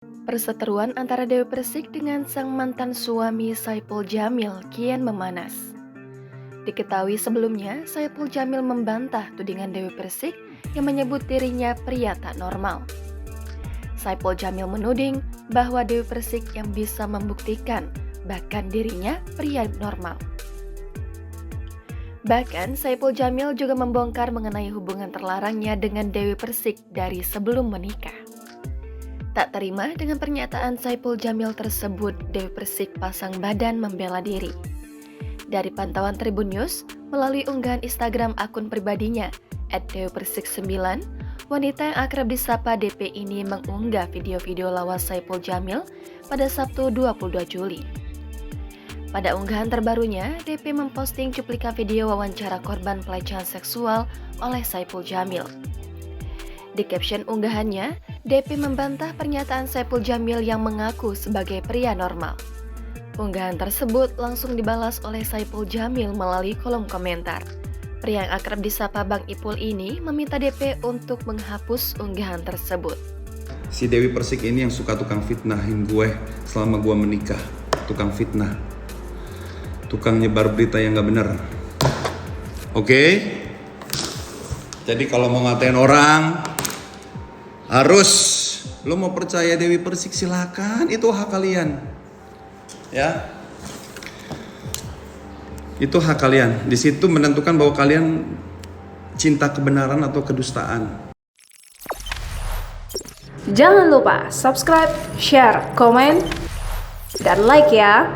Perseteruan antara Dewi Persik dengan sang mantan suami Saipul Jamil kian memanas. Diketahui sebelumnya, Saipul Jamil membantah tudingan Dewi Persik yang menyebut dirinya pria tak normal. Saipul Jamil menuding bahwa Dewi Persik yang bisa membuktikan bahkan dirinya pria normal. Bahkan Saipul Jamil juga membongkar mengenai hubungan terlarangnya dengan Dewi Persik dari sebelum menikah. Tak terima dengan pernyataan Saipul Jamil tersebut, Dewi Persik pasang badan membela diri. Dari pantauan Tribun News, melalui unggahan Instagram akun pribadinya, @dewipersik9, wanita yang akrab disapa DP ini mengunggah video-video lawas Saipul Jamil pada Sabtu 22 Juli. Pada unggahan terbarunya, DP memposting cuplikan video wawancara korban pelecehan seksual oleh Saipul Jamil. Di caption unggahannya, DP membantah pernyataan Saipul Jamil yang mengaku sebagai pria normal. Unggahan tersebut langsung dibalas oleh Saipul Jamil melalui kolom komentar. Pria yang akrab disapa Bang Ipul ini meminta DP untuk menghapus unggahan tersebut. Si Dewi Persik ini yang suka tukang fitnahin gue selama gue menikah. Tukang fitnah. Tukang nyebar berita yang gak bener. Oke? Jadi kalau mau ngatain orang, harus lo mau percaya Dewi Persik silakan, itu hak kalian. Ya. Itu hak kalian. Di situ menentukan bahwa kalian cinta kebenaran atau kedustaan. Jangan lupa subscribe, share, komen, dan like ya.